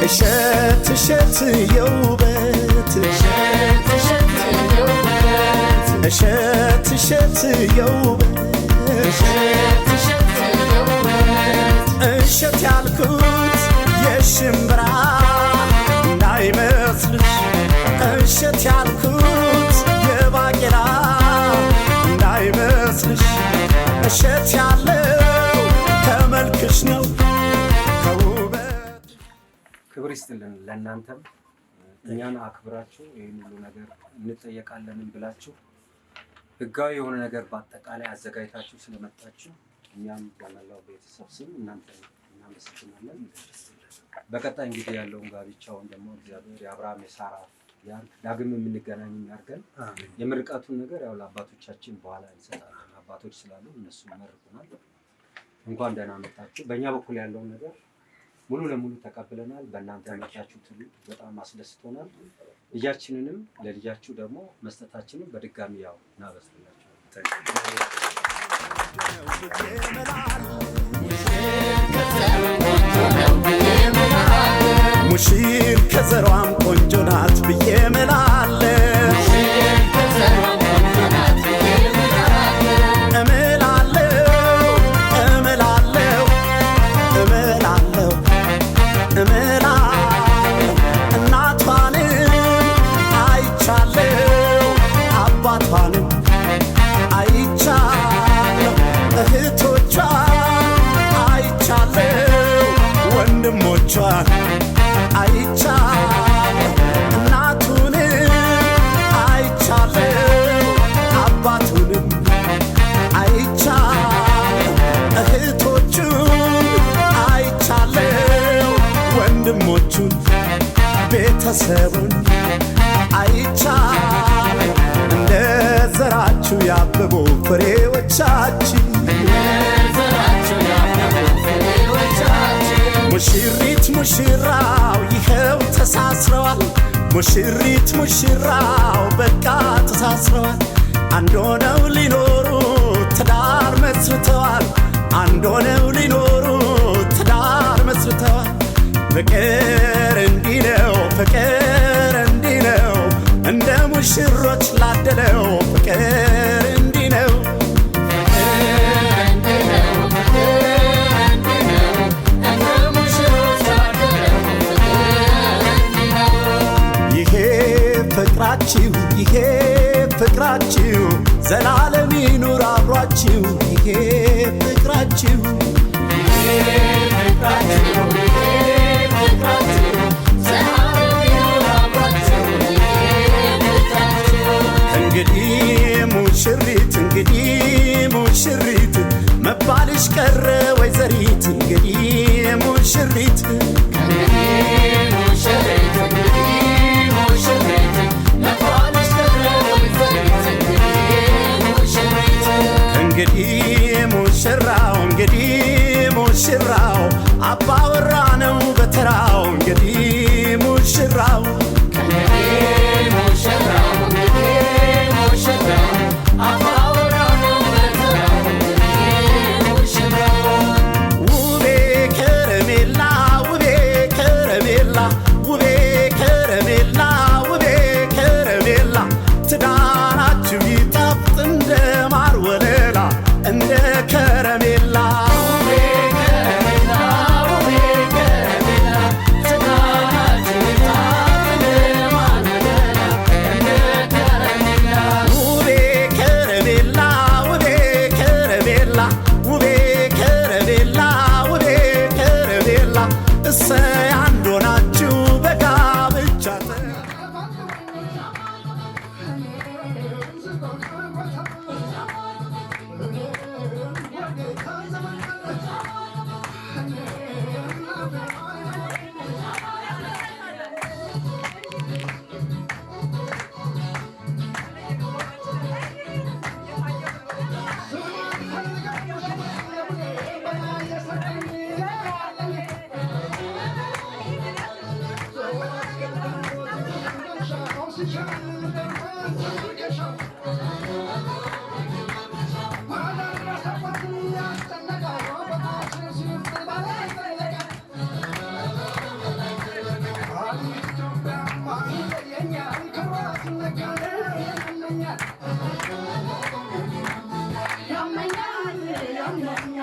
እሸት የውበት እሸት የውበት እሸት ያልኩት የሽምብራ እንዳይመስልሽ እሸት ያልኩት የባቄላ እንዳይመስልሽ እሸት ያለው ከመልክሽ ነው ክብር ይስጥልን ለእናንተም እኛን አክብራችሁ ይሄን ሁሉ ነገር እንጠየቃለን ብላችሁ ህጋዊ የሆነ ነገር በአጠቃላይ አዘጋጅታችሁ ስለመጣችሁ እኛም በመላው ቤተሰብ ስም እናንተን እናመሰግናለን። በቀጣይ እንግዲህ ያለውን ጋብቻውን ደግሞ እግዚአብሔር የአብርሃም የሳራ ያርግ ዳግም የምንገናኝ ያርገን። የምርቃቱን ነገር ያው ለአባቶቻችን በኋላ እንሰጣለን። አባቶች ስላሉ እነሱ ይመርቁናል። እንኳን ደህና መጣችሁ። በእኛ በኩል ያለውን ነገር ሙሉ ለሙሉ ተቀብለናል። በእናንተ መጣችሁት ሁሉ በጣም አስደስቶናል። ልጃችንንም ለልጃችሁ ደግሞ መስጠታችንን በድጋሚ ያው እናበስላችሁ። ሙሽር ከዘሯም ቆንጆ ናት ብዬ እምላለሁ ቤተሰቡን አይቻል እንደ ዘራችሁ ያበቡ ፍሬዎቻችን ሙሽሪት ሙሽራው ይኸው ተሳስረዋል። ሙሽሪት ሙሽራው በቃ ተሳስረዋል። አንድ ሆነው ሊኖሩ ትዳር መስርተዋል። አንድ ሆነው ሊኖሩ ትዳር መስርተዋል። ፍቅር እንዲህ ነው፣ ፍቅር እንዲህ ነው፣ እንደ ሙሽሮች ላደለው ፍቅር እንዲህ ነው። ይሄ ፍቅራችሁ ይሄ ፍቅራችሁ ዘላለም ይኑር አብሯችሁ። ይሄ ፍቅራችሁ እንግዲህ ሙሽሪት እንግዲህ ሙሽሪት መባልሽ ቀረ ወይዘሪት። እንግዲህ ሙሽሪት እንግዲህ ሙሽራው እንግዲህ ሙሽራው አባወራ ነው በተራው። እንግዲህ ሙሽራው ውቤ ከረሜላ ውቤ ከረሜላ ውቤ ከረሜላ ውቤ ከረሜላ ትዳራችሁ ይጣፍጥ እንደ ማር ወለላ እንደ ከረሜላ What